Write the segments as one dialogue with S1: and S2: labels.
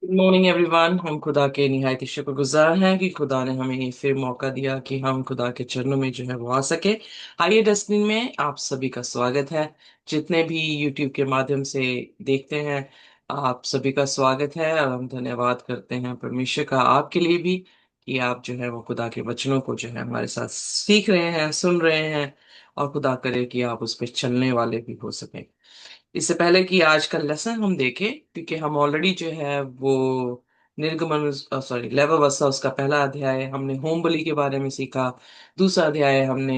S1: Good morning everyone. हम खुदा के निहायत ही शुक्रगुजार हैं कि खुदा ने हमें फिर मौका दिया कि हम खुदा के चरणों में जो है वो आ सके। आइए डस्टबिन में आप सभी का स्वागत है। जितने भी यूट्यूब के माध्यम से देखते हैं, आप सभी का स्वागत है और हम धन्यवाद करते हैं परमेश्वर का आपके लिए भी कि आप जो है वो खुदा के वचनों को जो है हमारे साथ सीख रहे हैं, सुन रहे हैं। और खुदा करे कि आप उस पर चलने वाले भी हो सकें। इससे पहले कि आज का लेसन हम देखें, क्योंकि हम ऑलरेडी जो है वो निर्गमन सॉरी लेवा उसका पहला अध्याय हमने होम बलि के बारे में सीखा। दूसरा अध्याय हमने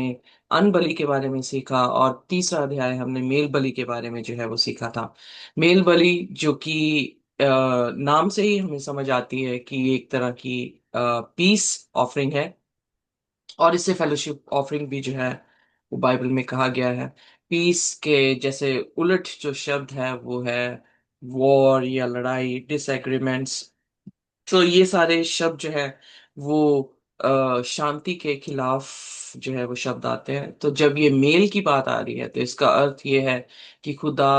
S1: अन्न बलि के बारे में सीखा और तीसरा अध्याय हमने मेल बलि के बारे में जो है वो सीखा था। मेल बलि जो कि नाम से ही हमें समझ आती है कि ये एक तरह की पीस ऑफरिंग है। और इससे फेलोशिप ऑफरिंग भी जो है वो बाइबल में कहा गया है। पीस के जैसे उलट जो शब्द है वो है वॉर या लड़ाई, डिसएग्रीमेंट्स। तो ये सारे शब्द जो है वो शांति के खिलाफ जो है वो शब्द आते हैं। तो जब ये मेल की बात आ रही है तो इसका अर्थ ये है कि खुदा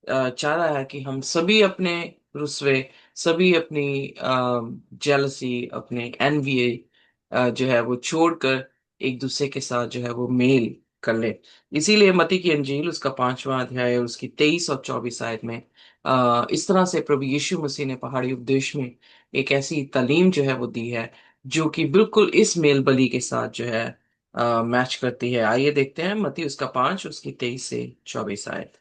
S1: चाह रहा है कि हम सभी अपने रुस्वे, सभी अपनी जेलसी, अपने एनवीए जो है वो छोड़कर एक दूसरे के साथ जो है वो मेल कर ले। इसीलिए मत्ती की अंजील उसका 5वां अध्याय और उसकी 23 और 24 आयत में इस तरह से प्रभु यीशु मसीह ने पहाड़ी उपदेश में एक ऐसी तालीम जो है वो दी है जो कि बिल्कुल इस मेल बलि के साथ जो है मैच करती है। आइए देखते हैं मत्ती उसका 5 उसकी 23 से 24 आयत।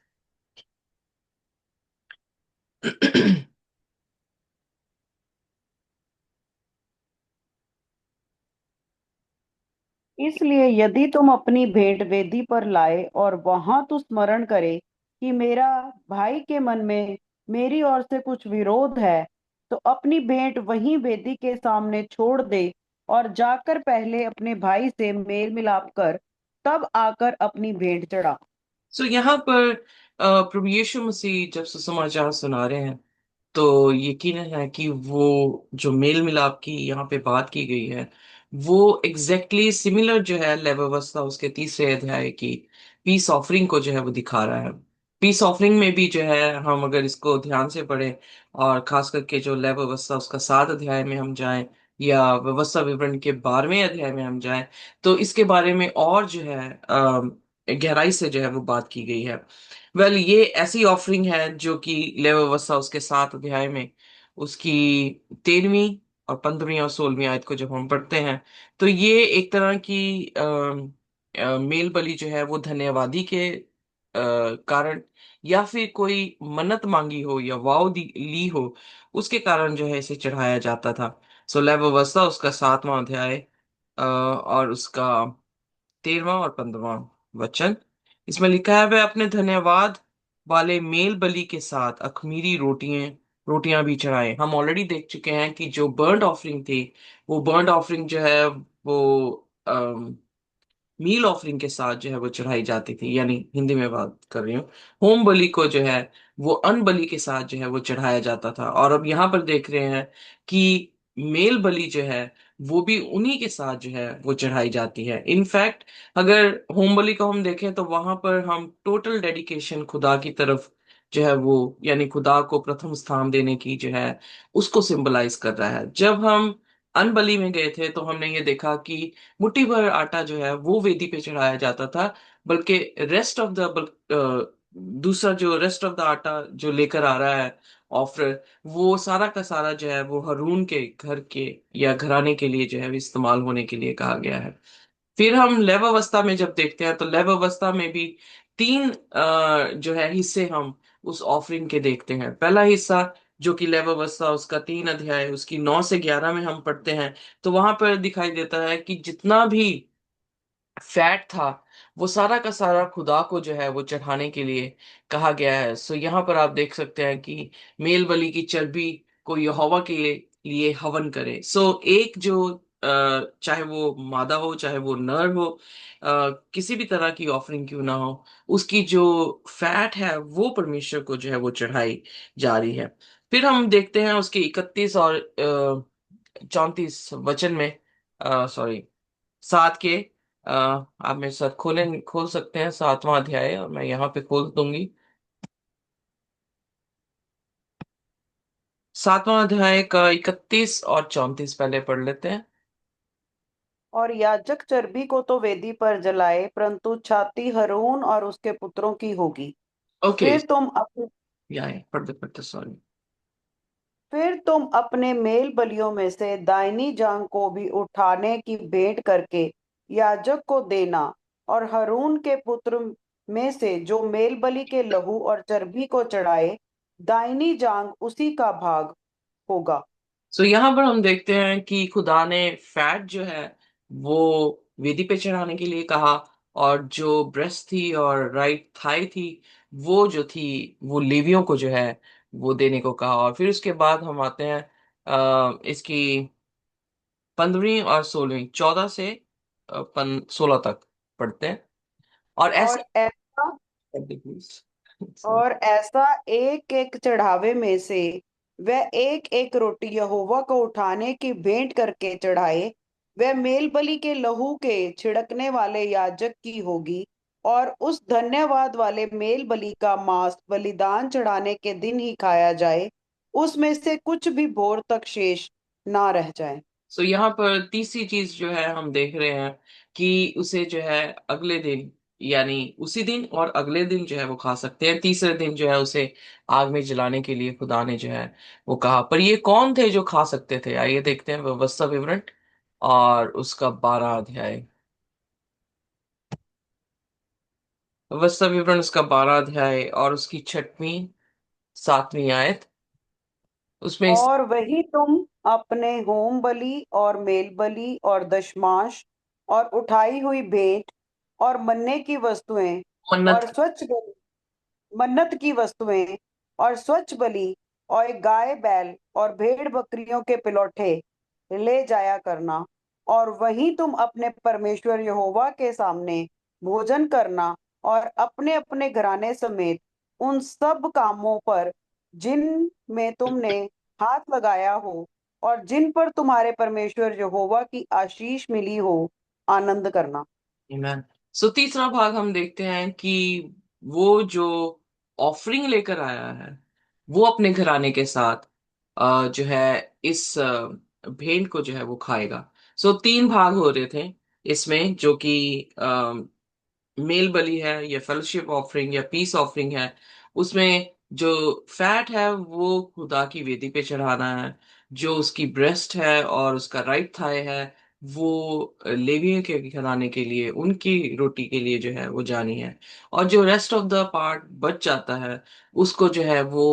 S2: इसलिए यदि तुम अपनी भेंट वेदी पर लाए और वहां तो स्मरण करे कि मेरा भाई के मन में मेरी ओर से कुछ विरोध है, तो अपनी भेंट वहीं वेदी के सामने छोड़ दे और जाकर पहले अपने भाई से मेल मिलाप कर तब आकर अपनी भेंट चढ़ा।
S1: सो यहाँ पर प्रभु यीशु मसीह जब सुसमाचार सुना रहे हैं तो यकीनन है कि वो जो मेल मिलाप की यहाँ पे बात की गई है वो एग्जैक्टली सिमिलर जो है लय व्यवस्था उसके 3 अध्याय की पीस ऑफरिंग को जो है वो दिखा रहा है। पीस ऑफरिंग में भी जो है हम अगर इसको ध्यान से पढ़ें और खास करके जो लय व्यवस्था उसका 7 अध्याय में हम जाएं या व्यवस्था विवरण के 12वें अध्याय में हम जाएं तो इसके बारे में और जो है गहराई से जो है वो बात की गई है। ये ऐसी ऑफरिंग है जो कि लेवी व्यवस्था उसके 7 अध्याय में उसकी 13वीं और 15वीं और 16वीं आयत को जब हम पढ़ते हैं तो ये एक तरह की मेल बलि जो है वो धन्यवादी के कारण या फिर कोई मन्नत मांगी हो या ली हो उसके कारण जो है इसे चढ़ाया जाता था। लेवी व्यवस्था उसका 7वां अध्याय और उसका 13वां और 15वां वचन, इसमें लिखा है वह अपने धन्यवाद वाले मेल बलि के साथ अखमीरी रोटियां भी चढ़ाए। हम ऑलरेडी देख चुके हैं कि जो बर्न्ट ऑफरिंग थी वो बर्न्ट ऑफरिंग जो है वो मील ऑफरिंग के साथ जो है वो चढ़ाई जाती थी, यानी हिंदी में बात कर रही हूँ। होम बलि को जो है वो अन्न बलि के साथ जो है वो चढ़ाया जाता था। और अब यहाँ पर देख रहे हैं कि मेल बलि जो है वो भी उन्हीं के साथ जो है वो चढ़ाई जाती है। इनफैक्ट अगर होम बलि को हम देखें तो वहां पर हम टोटल डेडिकेशन खुदा की तरफ जो है वो, यानी खुदा को प्रथम स्थान देने की जो है उसको सिंबलाइज कर रहा है। जब हम अनबली में गए थे तो हमने ये देखा कि मुट्ठी भर आटा जो है वो वेदी पे चढ़ाया जाता था, बल्कि रेस्ट ऑफ द दूसरा जो रेस्ट ऑफ द आटा जो लेकर आ रहा है ऑफर, वो सारा का सारा जो है वो हरून के घर के या घराने के लिए जो है इस्तेमाल होने के लिए कहा गया है। फिर हम लैव अवस्था में जब देखते हैं तो लैव अवस्था में भी 3 जो है हिस्से हम उस ऑफरिंग के देखते हैं। पहला हिस्सा जो कि लैव अवस्था उसका 3 अध्याय उसकी 9 से 11 में हम पढ़ते हैं तो वहां पर दिखाई देता है कि जितना भी फैट था वो सारा का सारा खुदा को जो है वो चढ़ाने के लिए कहा गया है। यहाँ पर आप देख सकते हैं कि मेल बलि की चर्बी को यहोवा के लिए हवन करे। एक जो चाहे वो मादा हो चाहे वो नर हो, किसी भी तरह की ऑफरिंग क्यों ना हो, उसकी जो फैट है वो परमेश्वर को जो है वो चढ़ाई जा रही है। फिर हम देखते हैं उसके 31 और 34 वचन में, सॉरी 7 के, आप मेरे साथ खोल सकते हैं 7वां अध्याय और मैं यहाँ पे खोल दूंगी। सातवां अध्याय का 31 और 34 पहले पढ़ लेते हैं।
S2: और याजक चर्बी को तो वेदी पर जलाए, परंतु छाती हरून और उसके पुत्रों की होगी।
S1: ओके।
S2: फिर तुम अपने
S1: या पढ़ते पढ़ते सॉरी।
S2: फिर तुम अपने मेल बलियों में से दाहिनी जांग को भी उठाने की भेंट करके याजक को देना, और हारून के पुत्र में से जो मेल बलि के लहू और चर्बी को चढ़ाए, दाहिनी जांग उसी का भाग होगा।
S1: सो यहाँ पर हम देखते हैं कि खुदा ने फैट जो है वो वेदी पे चढ़ाने के लिए कहा, और जो ब्रेस्ट थी और राइट थाई थी वो जो थी वो लेवियों को जो है वो देने को कहा। और फिर उसके बाद हम आते हैं इसकी 15वीं और 16वीं, 14 से 16 तक पढ़ते हैं। और ऐसे
S2: और ऐसा
S1: प्लीज।
S2: और ऐसा एक एक चढ़ावे में से वह एक एक रोटी यहोवा को उठाने की भेंट करके चढ़ाए, वह मेल बलि के लहू के छिड़कने वाले याजक की होगी। और उस धन्यवाद वाले मेल बलि का मांस बलिदान चढ़ाने के दिन ही खाया जाए, उसमें से कुछ भी भोर तक शेष ना रह जाए।
S1: सो यहाँ पर तीसरी चीज जो है हम देख रहे हैं कि उसे जो है अगले दिन, यानी उसी दिन और अगले दिन जो है वो खा सकते हैं। तीसरे दिन जो है उसे आग में जलाने के लिए खुदा ने जो है वो कहा। पर ये कौन थे जो खा सकते थे? आइए देखते हैं व्यवस्था विवरण और उसका 12 अध्याय। व्यवस्था विवरण उसका 12 अध्याय और उसकी 6वीं 7वीं आयत। उसमें
S2: और वही तुम अपने होम बलि और मेल बलि और दशमांश और उठाई हुई भेंट और मन्ने की वस्तुएं
S1: मन्नत।
S2: और स्वच्छ बलि, मन्नत की वस्तुएं और स्वच्छ बलि और गाय बैल और भेड़ बकरियों के पिलौठे ले जाया करना। और वहीं तुम अपने परमेश्वर यहोवा के सामने भोजन करना, और अपने अपने घराने समेत उन सब कामों पर जिन में तुमने हाथ लगाया हो और जिन पर तुम्हारे परमेश्वर यहोवा की आशीष मिली हो, आनंद करना।
S1: Amen। सो तीसरा भाग हम देखते हैं कि वो जो ऑफरिंग लेकर आया है वो अपने घराने के साथ जो है इस भेंट को जो है वो खाएगा। सो तीन भाग हो रहे थे इसमें, जो कि मेल बलि है या फेलोशिप ऑफरिंग या पीस ऑफरिंग है। उसमें जो फैट है वो खुदा की वेदी पे चढ़ाना है। जो उसकी ब्रेस्ट है और उसका राइट थाई है वो लेवियों के घराने के लिए, उनकी रोटी के लिए जो है वो जानी है। और जो रेस्ट ऑफ द पार्ट बच जाता है उसको जो है वो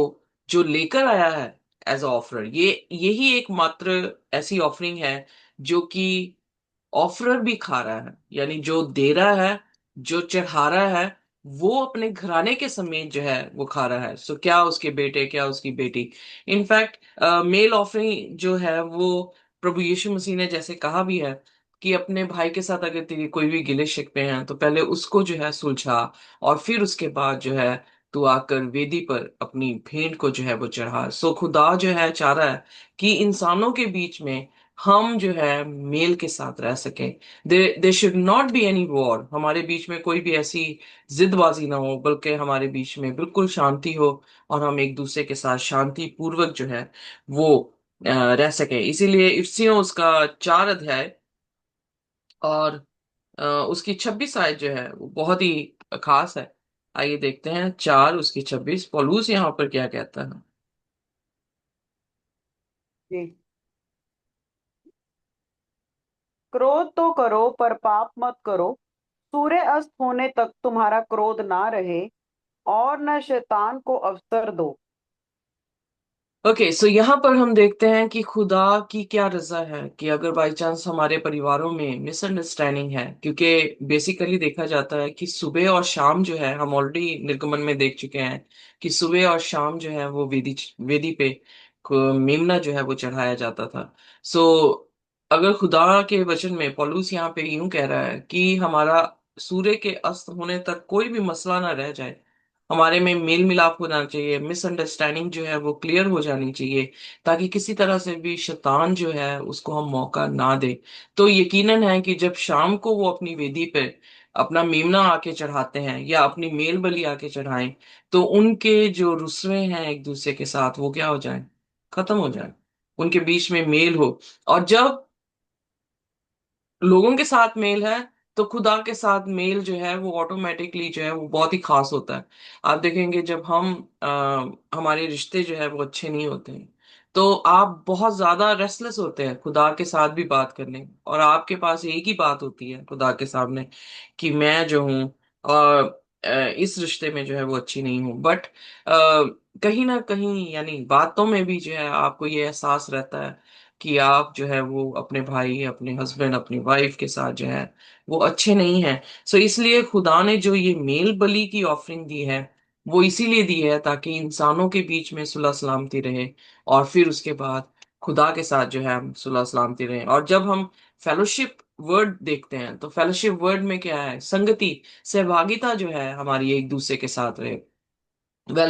S1: जो लेकर आया है एज ऑफर, ये यही एकमात्र ऐसी ऑफरिंग है जो कि ऑफरर भी खा रहा है, यानी जो दे रहा है, जो चढ़ा रहा है, वो अपने घराने के समेत जो है वो खा रहा है। सो क्या उसके बेटे, क्या उसकी बेटी। इनफैक्ट मेल ऑफरिंग जो है वो प्रभु यीशु मसीह ने जैसे कहा भी है कि अपने भाई के साथ अगर तेरी कोई भी गिले शिकवे हैं तो पहले उसको जो है सुलझा, और फिर उसके बाद जो है तू आकर वेदी पर अपनी भेंट को जो है वो चढ़ा। सो खुदा जो है चाह रहा है कि इंसानों के बीच में हम जो है मेल के साथ रह सकें। They should not be any war, हमारे बीच में कोई भी ऐसी जिदबाजी ना हो, बल्कि हमारे बीच में बिल्कुल शांति हो और हम एक दूसरे के साथ शांति पूर्वक जो है वो रह सकें। इसीलिए इफ्सियों उसका 4 अध्याय और उसकी 26 आयत जो है वो बहुत ही खास है। आइए देखते हैं 4 उसकी 26 पौलुस यहाँ पर क्या कहता है।
S2: जी। क्रोध तो करो पर पाप मत करो। सूर्य अस्त होने तक तुम्हारा क्रोध ना रहे, और न शैतान को अवसर दो।
S1: ओके, सो यहाँ पर हम देखते हैं कि खुदा की क्या रजा है कि अगर बाई चांस हमारे परिवारों में मिसअंडरस्टैंडिंग है, क्योंकि बेसिकली देखा जाता है कि सुबह और शाम जो है, हम ऑलरेडी निर्गमन में देख चुके हैं कि सुबह और शाम जो है वो वेदी वेदी पे मेमना जो है वो चढ़ाया जाता था। सो अगर खुदा के वचन में पौलुस यहाँ पे यूं कह रहा है कि हमारा सूर्य के अस्त होने तक कोई भी मसला ना रह जाए, हमारे में मेल मिलाप होना चाहिए, मिसअंडरस्टैंडिंग जो है वो क्लियर हो जानी चाहिए, ताकि किसी तरह से भी शैतान जो है उसको हम मौका ना दे। तो यकीनन है कि जब शाम को वो अपनी वेदी पे अपना मेमना आके चढ़ाते हैं या अपनी मेल बलि आके चढ़ाएं, तो उनके जो रुस्वे हैं एक दूसरे के साथ वो क्या हो जाएं, खत्म हो जाए, उनके बीच में मेल हो। और जब लोगों के साथ मेल है, तो खुदा के साथ मेल जो है वो ऑटोमेटिकली जो है वो बहुत ही खास होता है। आप देखेंगे जब हमारे रिश्ते जो है वो अच्छे नहीं होते हैं, तो आप बहुत ज्यादा रेस्टलेस होते हैं खुदा के साथ भी बात करने, और आपके पास एक ही बात होती है खुदा के सामने, कि मैं जो हूँ इस रिश्ते में जो है वो अच्छी नहीं हूँ। बट कहीं ना कहीं यानी बातों में भी जो है आपको ये एहसास रहता है कि आप जो है वो अपने भाई, अपने हस्बैंड, अपनी वाइफ के साथ जो है वो अच्छे नहीं हैं। सो इसलिए खुदा ने जो ये मेल बलि की ऑफरिंग दी है, वो इसीलिए दी है ताकि इंसानों के बीच में सुलह सलामती रहे, और फिर उसके बाद खुदा के साथ जो है हम सुलह सलामती रहे। और जब हम फेलोशिप वर्ड देखते हैं, तो फेलोशिप वर्ड में क्या है? संगति, सहभागिता जो है हमारी एक दूसरे के साथ रहे।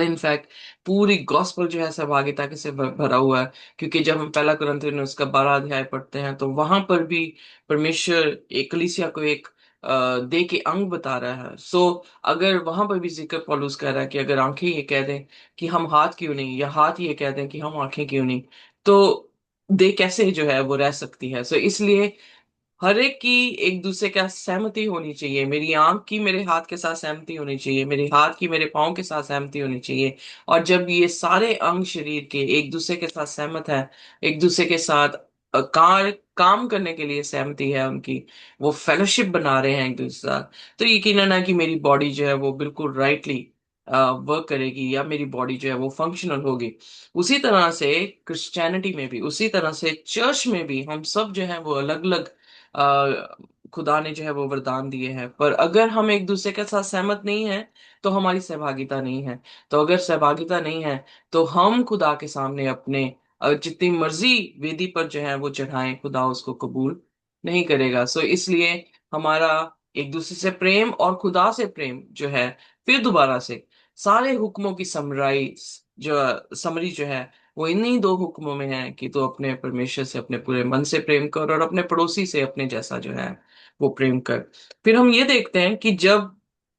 S1: इनफैक्ट पूरी गॉस्पल जो है सहभागिता के से भरा हुआ है, क्योंकि जब हम पहला कुरिन्थियों उसका 12 अध्याय पढ़ते हैं, तो वहां पर भी परमेश्वर एक कलीसिया को एक देह के अंग बता रहा है। सो अगर वहां पर भी जिक्र पौलुस कह रहा है कि अगर आंखें ये कह दें कि हम हाथ क्यों नहीं, या हाथ ये कह दें कि हम आंखें क्यों नहीं, तो देह कैसे जो है वो रह सकती है? सो इसलिए हर एक की एक दूसरे का सहमति होनी चाहिए। मेरी आंख की मेरे हाथ के साथ सहमति होनी चाहिए, मेरे हाथ की मेरे पाँव के साथ सहमति होनी चाहिए। और जब ये सारे अंग शरीर के एक दूसरे के साथ सहमत है, एक दूसरे के साथ काम करने के लिए सहमति है उनकी, वो फेलोशिप बना रहे हैं एक दूसरे के साथ, तो यकीनन है कि मेरी बॉडी जो है वो बिल्कुल राइटली वर्क करेगी, या मेरी बॉडी जो है वो फंक्शनल होगी। उसी तरह से क्रिश्चियनिटी में भी, उसी तरह से चर्च में भी हम सब जो है वो अलग अलग खुदा ने जो है वो वरदान दिए हैं, पर अगर हम एक दूसरे के साथ सहमत नहीं हैं, तो हमारी सहभागिता नहीं है। तो अगर सहभागिता नहीं है, तो हम खुदा के सामने अपने जितनी मर्जी वेदी पर जो है वो चढ़ाएं, खुदा उसको कबूल नहीं करेगा। सो इसलिए हमारा एक दूसरे से प्रेम और खुदा से प्रेम जो है, फिर दोबारा से सारे हुक्मों की समरी जो है वो इन्हीं दो हुक्मों में है, कि तो अपने परमेश्वर से अपने पूरे मन से प्रेम कर, और अपने पड़ोसी से अपने जैसा जो है वो प्रेम कर। फिर हम ये देखते हैं कि जब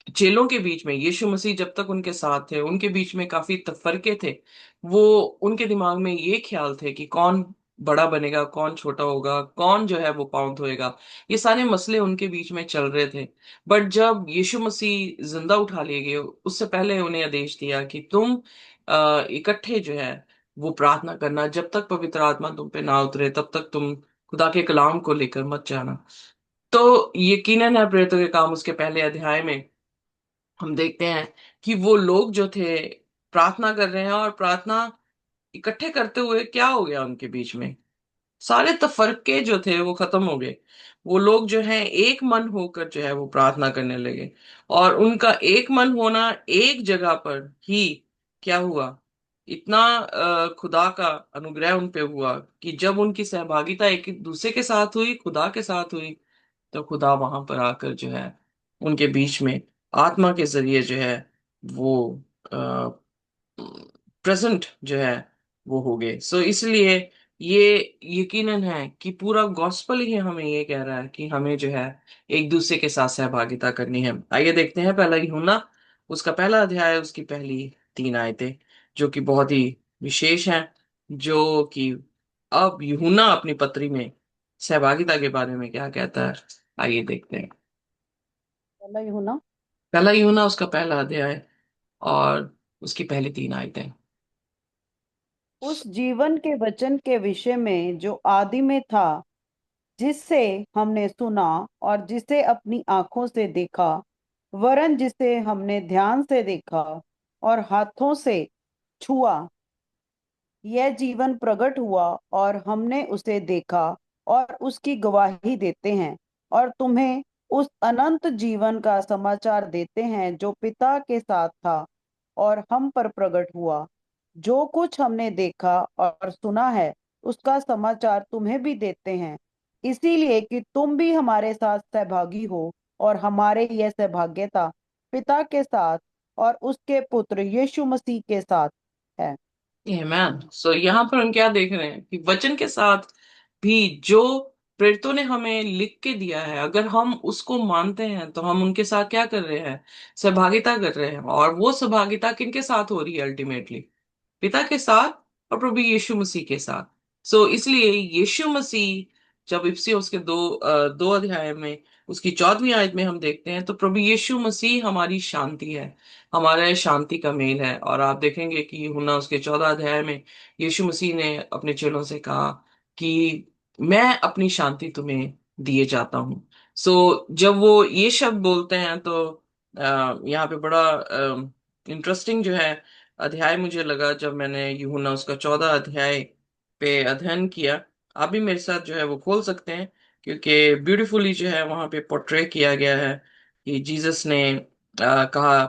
S1: चेलों के बीच में यीशु मसीह जब तक उनके साथ थे, उनके बीच में काफी तफरके थे। वो उनके दिमाग में ये ख्याल थे कि कौन बड़ा बनेगा, कौन छोटा होगा, कौन जो है वो पाँव धोएगा। ये सारे मसले उनके बीच में चल रहे थे। बट जब यीशु मसीह जिंदा उठा लिए गए, उससे पहले उन्हें आदेश दिया कि तुम इकट्ठे जो है वो प्रार्थना करना, जब तक पवित्र आत्मा तुम पे ना उतरे तब तक तुम खुदा के कलाम को लेकर मत जाना। तो यकीनन है प्रेरितों के काम उसके पहले अध्याय में हम देखते हैं कि वो लोग जो थे प्रार्थना कर रहे हैं, और प्रार्थना इकट्ठे करते हुए क्या हो गया उनके बीच में? सारे तफरके जो थे वो खत्म हो गए। वो लोग जो हैं एक मन होकर जो है वो प्रार्थना करने लगे। और उनका एक मन होना एक जगह पर ही क्या हुआ? इतना खुदा का अनुग्रह उन पे हुआ कि जब उनकी सहभागिता एक दूसरे के साथ हुई, खुदा के साथ हुई, तो खुदा वहां पर आकर जो है उनके बीच में आत्मा के जरिए जो है वो प्रेजेंट जो है वो हो गए। सो इसलिए ये यकीनन है कि पूरा गॉस्पल ही हमें ये कह रहा है कि हमें जो है एक दूसरे के साथ सहभागिता करनी है। आइए देखते हैं पहला यूहन्ना उसका पहला अध्याय, उसकी पहली 3 आयतें, जो कि बहुत ही विशेष हैं। जो कि अब यूहन्ना अपनी पत्री में सहभागिता के बारे में क्या कहता है, आइए देखते हैं।
S2: पहला यूहन्ना
S1: पहला यूहन्ना उसका पहला अध्याय और उसकी पहली 3 आयतें।
S2: उस जीवन के वचन के विषय में जो आदि में था, जिससे हमने सुना और जिसे अपनी आंखों से देखा, वरन जिसे हमने ध्यान से देखा और हाथों से छुआ। यह जीवन प्रकट हुआ और हमने उसे देखा और उसकी गवाही देते हैं, और तुम्हें उस अनंत जीवन का समाचार देते हैं जो पिता के साथ था और हम पर प्रकट हुआ। जो कुछ हमने देखा और सुना है, उसका समाचार तुम्हें भी देते हैं, इसीलिए कि तुम भी हमारे साथ सहभागी हो। और हमारे यह सहभागिता पिता के साथ और उसके पुत्र यीशु मसीह के साथ है।
S1: मैन, सो यहाँ पर हम क्या देख रहे हैं कि वचन के साथ भी जो प्रेरितों ने हमें लिख के दिया है, अगर हम उसको मानते हैं, तो हम उनके साथ क्या कर रहे हैं? सहभागिता कर रहे हैं। और वो सहभागिता किनके साथ हो रही है? अल्टीमेटली पिता के साथ और प्रभु यीशु मसीह के साथ। सो इसलिए यीशु मसीह, जब इफिसियों के दो अध्याय में उसकी 14वीं आयत में हम देखते हैं, तो प्रभु यीशु मसीह हमारी शांति है, हमारे शांति का मेल है। और आप देखेंगे कि यूहन्ना उसके 14 अध्याय में यीशु मसीह ने अपने चेलों से कहा कि मैं अपनी शांति तुम्हें दिए जाता हूँ। सो जब वो ये शब्द बोलते हैं तो यहाँ पे बड़ा इंटरेस्टिंग जो है अध्याय मुझे लगा, जब मैंने यूहन्ना उसका 14 अध्याय पे अध्ययन किया। आप भी मेरे साथ जो है वो खोल सकते हैं, क्योंकि ब्यूटीफुली जो है वहां पे पोर्ट्रे किया गया है कि जीसस ने कहा,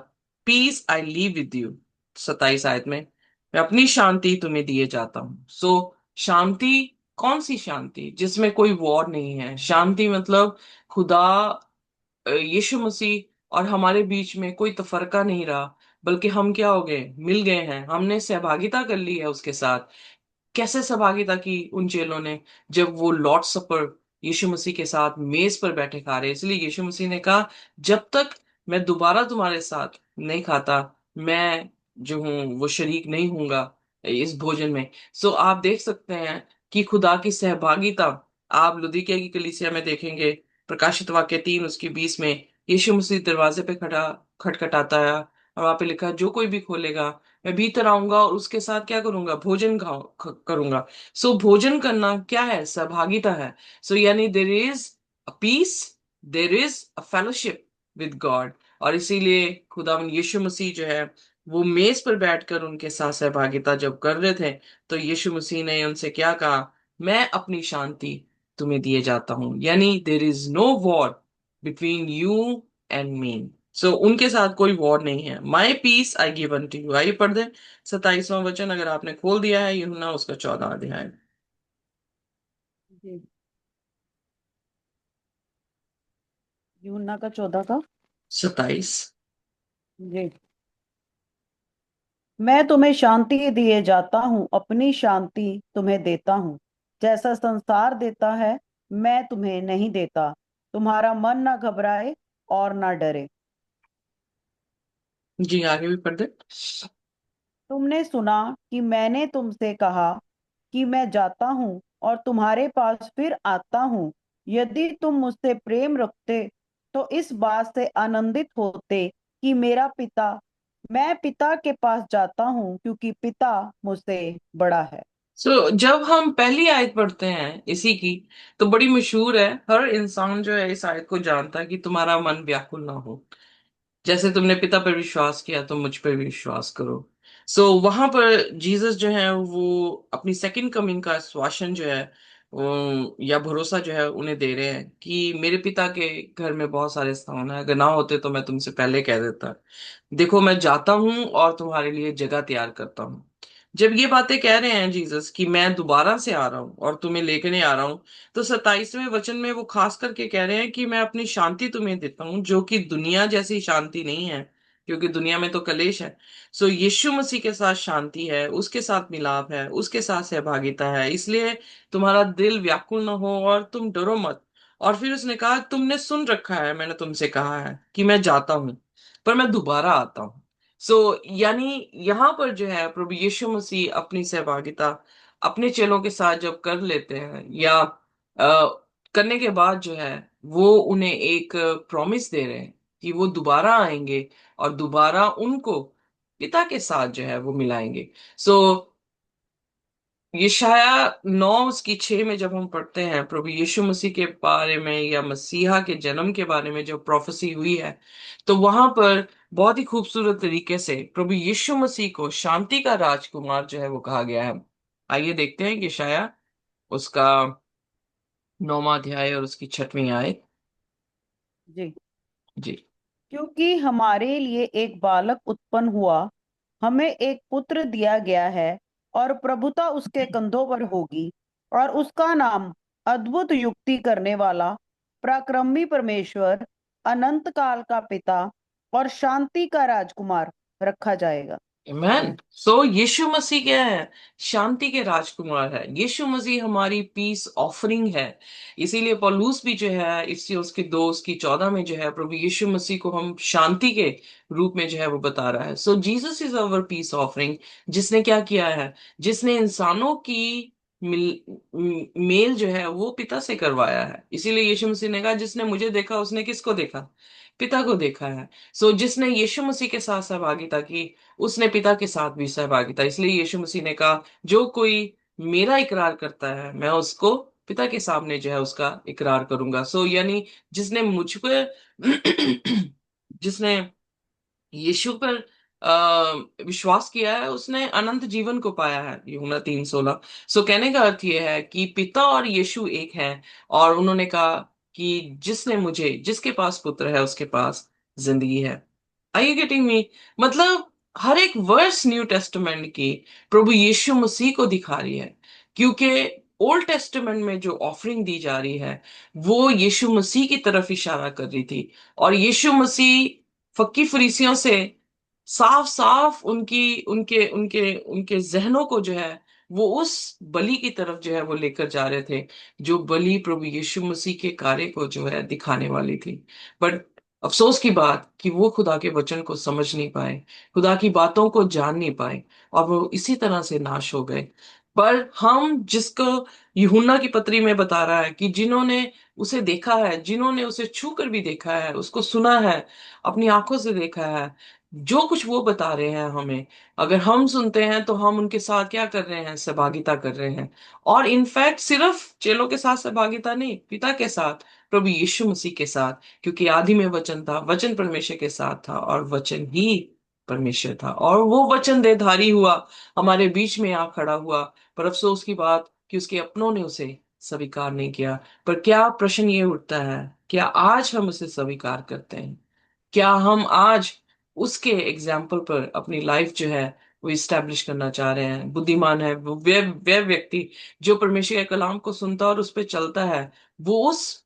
S1: peace I leave with you. 27 आयत में, मैं अपनी शांति तुम्हें दिए जाता हूँ। सो शांति, कौन सी शांति? जिसमें कोई वॉर नहीं है। शांति मतलब खुदा, यीशु मसीह और हमारे बीच में कोई तफरका नहीं रहा, बल्कि हम क्या हो गए, मिल गए हैं, हमने सहभागिता कर ली है उसके साथ। कैसे सहभागिता की उन चेलों ने? जब वो लॉर्ड सपर यीशु मसीह के साथ मेज पर बैठे खा रहे, इसलिए यीशु मसीह ने कहा, जब तक मैं दोबारा तुम्हारे साथ नहीं खाता, मैं जो हूं वो शरीक नहीं हूंगा इस भोजन में। सो आप देख सकते हैं कि खुदा की सहभागिता, आप लुदीकिया की कलीसिया में देखेंगे, प्रकाशित वाक्य 3 उसकी 20 में यीशु मसीह दरवाजे पे खड़ा खटखटाता है, और वहां पे लिखा है, जो कोई भी खोलेगा मैं भीतर आऊंगा और उसके साथ क्या करूंगा, भोजन करूंगा। सो भोजन करना क्या है? सहभागिता है। सो यानी there is a peace, there is a fellowship with God. और इसीलिए खुदावंद यीशु मसीह जो है वो मेज पर बैठकर उनके साथ सहभागिता जब कर रहे थे, तो यीशु मसीह ने उनसे क्या कहा, मैं अपनी शांति तुम्हें दिए जाता हूं। यानी there is no war between you and me. So उनके साथ कोई वॉर नहीं है। My peace I give unto you. आइए पढ़ दें 27वां वचन, अगर आपने खोल दिया है यूहन्ना उसका 14 अध्याय।
S2: जी। यूहन्ना का 14 का।
S1: 27।
S2: जी। मैं तुम्हें शांति दिए जाता हूँ, अपनी शांति तुम्हें देता हूँ। जैसा संसार देता है, मैं तुम्हें नहीं देता। तुम्हारा मन ना घबराए और ना डरे।
S1: जी आगे भी पढ़ दें।
S2: तुमने सुना कि मैंने तुमसे कहा कि मैं जाता हूँ और तुम्हारे पास फिर आता हूँ। यदि तुम मुझसे प्रेम रखते तो इस बात से आनंदित होते कि मेरा पिता मैं पिता के पास जाता हूँ, क्योंकि पिता मुझसे बड़ा है।
S1: जब हम पहली आयत पढ़ते हैं इसी की, तो बड़ी मशहूर है, हर इंसान जो है इस आयत को जानता है कि तुम्हारा मन व्याकुल ना हो, जैसे तुमने पिता पर विश्वास किया तो मुझ पर भी विश्वास करो। वहां पर जीसस जो है वो अपनी सेकंड कमिंग का आश्वासन जो है या भरोसा जो है उन्हें दे रहे हैं कि मेरे पिता के घर में बहुत सारे स्थान है, अगर ना होते तो मैं तुमसे पहले कह देता। देखो मैं जाता हूँ और तुम्हारे लिए जगह तैयार करता हूँ। जब ये बातें कह रहे हैं जीसस कि मैं दोबारा से आ रहा हूँ और तुम्हें लेकर नहीं आ रहा हूँ, तो 27वें वचन में वो खास करके कह रहे हैं कि मैं अपनी शांति तुम्हें देता हूँ, जो कि दुनिया जैसी शांति नहीं है, क्योंकि दुनिया में तो कलेश है। यीशु मसीह के साथ शांति है, उसके साथ मिलाप है, उसके साथ सहभागिता है। इसलिए तुम्हारा दिल व्याकुल ना हो और तुम डरो मत। और फिर उसने कहा, तुमने सुन रखा है, मैंने तुमसे कहा है कि मैं जाता हूँ पर मैं दोबारा आता हूँ। यानी यहाँ पर जो है प्रभु यीशु मसीह अपनी सहभागिता अपने चेलों के साथ जब कर लेते हैं, या करने के बाद जो है वो उन्हें एक प्रॉमिस दे रहे हैं कि वो दोबारा आएंगे और दोबारा उनको पिता के साथ जो है वो मिलाएंगे। सो यशाया 9 उसकी 6 में जब हम पढ़ते हैं प्रभु यीशु मसीह के बारे में या मसीहा के जन्म के बारे में जो प्रोफेसी हुई है, तो वहां पर बहुत ही खूबसूरत तरीके से प्रभु यीशु मसीह को शांति का राजकुमार जो है वो कहा गया है। आइए देखते हैं कि यशाया उसका 9वां अध्याय और उसकी 6वीं आयत।
S2: जी।
S1: जी।
S2: क्योंकि हमारे लिए एक बालक उत्पन्न हुआ, हमें एक पुत्र दिया गया है, और प्रभुता उसके कंधों पर होगी। और उसका नाम अद्भुत युक्ति करने वाला, पराक्रमी परमेश्वर, अनंत काल का पिता और शांति का राजकुमार रखा जाएगा।
S1: मैन सो यीशु मसीह क्या है? शांति के राजकुमार है। यीशु मसीह हमारी पीस ऑफरिंग है। इसीलिए पौलुस भी जो है, इससे उसके 2 उसकी 14 में जो है, प्रभु यीशु मसीह को हम शांति के रूप में जो है वो बता रहा है। So Jesus is our peace offering. जिसने क्या किया है? जिसने इंसानों की मेल जो है वो पिता से करवाया है। इसीलिए यीशु मसीह ने कहा, जिसने मुझे देखा उसने किसको देखा? पिता को देखा है। सो जिसने यीशु मसीह के साथ सहभागिता की, उसने पिता के साथ भी सहभागिता। इसलिए यीशु मसीह ने कहा, जो कोई मेरा इकरार करता है मैं उसको पिता के सामने जो है उसका इकरार करूंगा। सो यानी जिसने मुझ पर जिसने यीशु पर विश्वास किया है, उसने अनंत जीवन को पाया है। यूहन्ना 3:16। सो कहने का अर्थ यह है कि पिता और यीशु एक हैं। और उन्होंने कहा कि जिसने मुझे, जिसके पास पुत्र है उसके पास जिंदगी है। Are you getting me? मतलब हर एक वर्स न्यू टेस्टामेंट की प्रभु यीशु मसीह को दिखा रही है। क्योंकि ओल्ड टेस्टामेंट में जो ऑफरिंग दी जा रही है वो यीशु मसीह की तरफ इशारा कर रही थी। और यीशु मसीह फक्की फरीसियों से साफ साफ उनकी उनके उनके उनके जहनों को जो है वो उस बलि की तरफ जो है वो लेकर जा रहे थे, जो बलि प्रभु यीशु मसीह के कार्य को जो है दिखाने वाली थी। बट अफसोस की बात कि वो खुदा के वचन को समझ नहीं पाए, खुदा की बातों को जान नहीं पाए, और वो इसी तरह से नाश हो गए। पर हम जिसको यूहन्ना की पत्री में बता रहा है कि जिन्होंने उसे देखा है, जिन्होंने उसे छू कर भी देखा है, उसको सुना है, अपनी आंखों से देखा है, जो कुछ वो बता रहे हैं हमें, अगर हम सुनते हैं तो हम उनके साथ क्या कर रहे हैं? सहभागिता कर रहे हैं। और इनफैक्ट सिर्फ चेलों के साथ सहभागिता नहीं, पिता के साथ, प्रभु यीशु मसीह के साथ। क्योंकि आदि में वचन था, वचन परमेश्वर के साथ था, और वचन ही परमेश्वर था, और वो वचन देहधारी हुआ, हमारे बीच में आ खड़ा हुआ। पर अफसोस की बात कि उसके अपनों ने उसे स्वीकार नहीं किया। पर क्या प्रश्न ये उठता है, क्या आज हम उसे स्वीकार करते हैं? क्या हम आज उसके एग्जाम्पल पर अपनी लाइफ जो है वो इस्टेब्लिश करना चाह रहे हैं? बुद्धिमान है वो वे व्यक्ति जो परमेश्वर के कलाम को सुनता है और उस पर चलता है। वो उस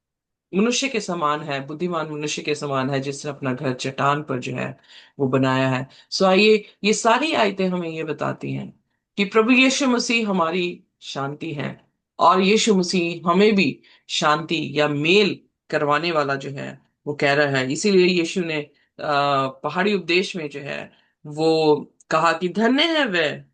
S1: मनुष्य के समान है, बुद्धिमान मनुष्य के समान है, जिसने अपना घर चट्टान पर जो है वो बनाया है। सो आइए, ये सारी आयतें हमें ये बताती हैं कि प्रभु यीशु मसीह हमारी शांति है, और यीशु मसीह हमें भी शांति या मेल करवाने वाला जो है वो कह रहा है। इसीलिए यीशु ने पहाड़ी उपदेश में जो है वो कहा कि धन्य है वह,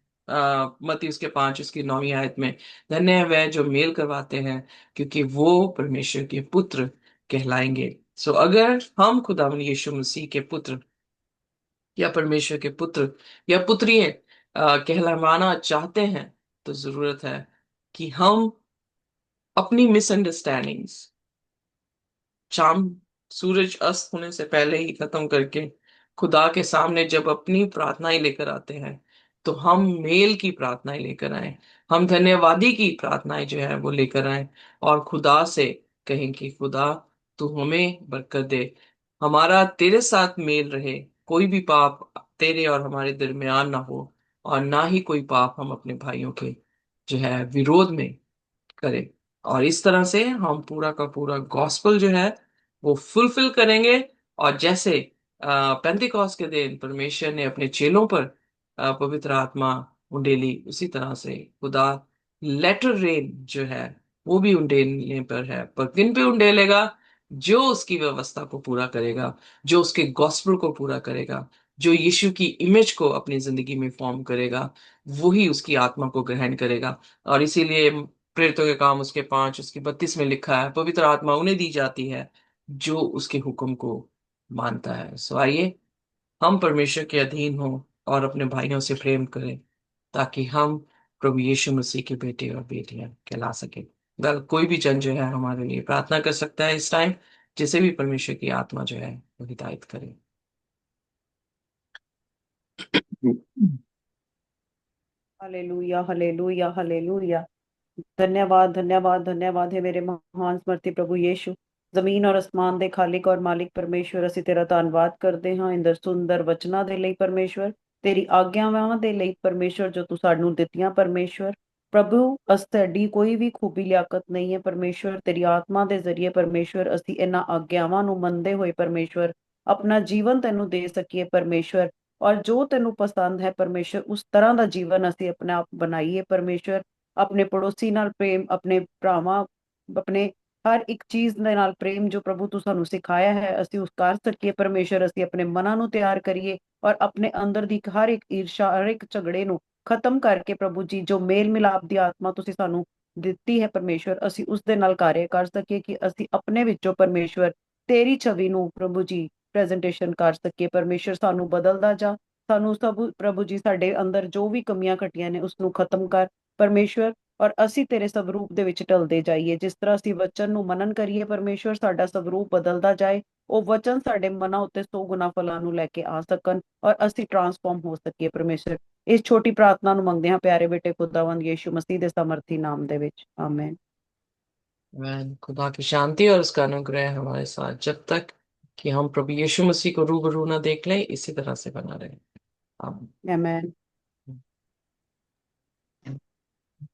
S1: मत्ती उसके 5 उसकी 9वीं आयत में, धन्य है वह जो मेल करवाते हैं, क्योंकि वो परमेश्वर के पुत्र कहलाएंगे। सो अगर हम खुदा यीशु मसीह के पुत्र या परमेश्वर के पुत्र या पुत्रियां कहलावाना चाहते हैं, तो जरूरत है कि हम अपनी मिसअंडरस्टैंडिंग्स शाम सूरज अस्त होने से पहले ही खत्म करके खुदा के सामने जब अपनी प्रार्थनाएं लेकर आते हैं, तो हम मेल की प्रार्थनाएं लेकर आए, हम धन्यवादी की प्रार्थनाएं जो है वो लेकर आए, और खुदा से कहें कि खुदा तू हमें बरकत दे, हमारा तेरे साथ मेल रहे, कोई भी पाप तेरे और हमारे दरमियान ना हो, और ना ही कोई पाप हम अपने भाइयों के जो है विरोध में करें। और इस तरह से हम पूरा का पूरा गॉस्पल जो है वो फुलफिल करेंगे। और जैसे पेंतिकॉस्त के दिन परमेश्वर ने अपने चेलों पर पवित्र आत्मा उंडेली, उसी तरह से खुदा लेटर रेन जो है वो भी उंडेलने पर है। पर किन पे उंडेलेगा? जो उसकी व्यवस्था को पूरा करेगा, जो उसके गॉस्पल को पूरा करेगा, जो यीशु की इमेज को अपनी जिंदगी में फॉर्म करेगा, वही उसकी आत्मा को ग्रहण करेगा। और इसीलिए प्रेरितों के काम उसके 5 उसकी 32 में लिखा है, पवित्र आत्मा उन्हें दी जाती है जो उसके हुक्म को मानता है। सो आइए, हम परमेश्वर के अधीन हों और अपने भाइयों से प्रेम करें, ताकि हम प्रभु यीशु मसीह के बेटे और बेटियां कहला सके। वेल, कोई भी जन जो है हमारे लिए प्रार्थना कर सकता है इस टाइम, जिसे भी परमेश्वर की आत्मा जो है वो हिदायत करे।
S2: Hallelujah, hallelujah, hallelujah. धन्यवाद, धन्यवाद, धन्यवाद है मेरे महान स्मृति प्रभु यीशु। ਜ਼ਮੀਨ ਔਰ ਅਸਮਾਨ ਦੇ ਖਾਲਿਕ ਔਰ ਮਾਲਿਕ ਪਰਮੇਸ਼ਵਰ, ਅਸੀਂ ਤੇਰਾ ਧੰਨਵਾਦ ਕਰਦੇ ਹਾਂ ਇੰਦਰ ਸੁੰਦਰ ਵਚਨਾਂ ਦੇ ਲਈ ਪਰਮੇਸ਼ਵਰ, ਤੇਰੀ ਆਗਿਆਵਾਂ ਦੇ ਲਈ ਪਰਮੇਸ਼ਵਰ ਜੋ ਤੂੰ ਸਾਨੂੰ ਦਿੱਤੀਆਂ ਪਰਮੇਸ਼ਵਰ। ਪ੍ਰਭੂ, ਸਾਡੀ ਕੋਈ ਵੀ ਖੂਬੀ ਲਿਆਕਤ ਨਹੀਂ ਹੈ ਪਰਮੇਸ਼ਵਰ, ਤੇਰੀ ਆਤਮਾ ਦੇ ਜ਼ਰੀਏ ਪਰਮੇਸ਼ਵਰ ਅਸੀਂ ਇਹਨਾਂ ਆਗਿਆਵਾਂ ਨੂੰ ਮੰਨਦੇ ਹੋਏ ਪਰਮੇਸ਼ਵਰ ਆਪਣਾ ਜੀਵਨ ਤੈਨੂੰ ਦੇ ਸਕੀਏ ਪਰਮੇਸ਼ਵਰ। ਔਰ ਜੋ ਤੈਨੂੰ ਪਸੰਦ ਹੈ ਪਰਮੇਸ਼ਰ, ਉਸ ਤਰ੍ਹਾਂ ਦਾ ਜੀਵਨ ਅਸੀਂ ਆਪਣੇ ਆਪ ਬਣਾਈਏ ਪਰਮੇਸ਼ਰ। ਆਪਣੇ ਪੜੋਸੀ ਨਾਲ ਪ੍ਰੇਮ, ਆਪਣੇ ਭਰਾਵਾਂ, ਆਪਣੇ ਹਰ ਇੱਕ ਚੀਜ਼ ਦੇ ਨਾਲ ਪ੍ਰੇਮ, ਜੋ ਪ੍ਰਭੂ ਤੂੰ ਸਾਨੂੰ ਸਿਖਾਇਆ ਹੈ ਅਸੀਂ ਉਸ ਕਰ ਸਕੀਏ ਪਰਮੇਸ਼ਰ। ਅਸੀਂ ਆਪਣੇ ਮਨਾਂ ਨੂੰ ਤਿਆਰ ਕਰੀਏ ਔਰ ਆਪਣੇ ਅੰਦਰ ਦੀ ਹਰ ਇੱਕ ਈਰਸ਼ਾ, ਹਰ ਇੱਕ ਝਗੜੇ ਨੂੰ ਖਤਮ ਕਰਕੇ ਪ੍ਰਭੂ ਜੀ, ਜੋ ਮੇਲ ਮਿਲਾਪ ਦੀ ਆਤਮਾ ਤੁਸੀਂ ਸਾਨੂੰ ਦਿੱਤੀ ਹੈ ਪਰਮੇਸ਼ਵਰ, ਅਸੀਂ ਉਸ ਦੇ ਨਾਲ ਕਾਰਜ ਕਰ ਸਕੀਏ ਕਿ ਅਸੀਂ ਆਪਣੇ ਵਿੱਚੋਂ ਪਰਮੇਸ਼ਵਰ ਤੇਰੀ ਛਵੀ ਨੂੰ ਪ੍ਰਭੂ ਜੀ ਪ੍ਰੈਜੈਂਟੇਸ਼ਨ ਕਰ ਸਕੀਏ ਪਰਮੇਸ਼ਵਰ। ਸਾਨੂੰ ਬਦਲਦਾ ਜਾ, ਸਾਨੂੰ ਸਭ ਪ੍ਰਭੂ ਜੀ ਸਾਡੇ ਅੰਦਰ ਜੋ ਵੀ ਕਮੀਆਂ ਘਟੀਆਂ ਨੇ ਉਸ ਨੂੰ ਖਤਮ ਕਰ ਪਰਮੇਸ਼ਵਰ। ਔਰ ਅਸੀਂ ਤੇਰੇ ਸਵਰੂਪ ਦੇ ਵਿੱਚ ਢਲਦੇ ਜਾਈਏ, ਜਿਸ ਤਰ੍ਹਾਂ ਅਸੀਂ ਵਚਨ ਨੂੰ ਮਨਨ ਕਰੀਏ ਪਰਮੇਸ਼ਵਰ, ਸਾਡਾ ਸਵਰੂਪ ਬਦਲਦਾ ਜਾਏ, ਉਹ ਵਚਨ ਸਾਡੇ ਮਨਾਂ ਉੱਤੇ 100 ਗੁਣਾ ਫਲਾਂ ਨੂੰ ਲੈ ਕੇ ਆ ਸਕਣ ਔਰ ਅਸੀਂ ਟਰਾਂਸਫਾਰਮ ਹੋ ਸਕੀਏ ਪਰਮੇਸ਼ਰ। ਇਸ ਛੋਟੀ ਪ੍ਰਾर्थना ਨੂੰ ਮੰਗਦੇ ਹਾਂ ਪਿਆਰੇ ਬੇਟੇ खुदावंद यीशु मसीह ਦੇ ਸਮਰਥੀ ਨਾਮ ਦੇ ਵਿੱਚ, ਆਮੇਨ।
S1: मैन खुदा की शांति और उसका अनुग्रह हमारे साथ जब तक कि हम प्रभु यीशु मसीह को रूबरू ना देख लें, इसी तरह से बना रहे। आमीन।
S2: आमेन।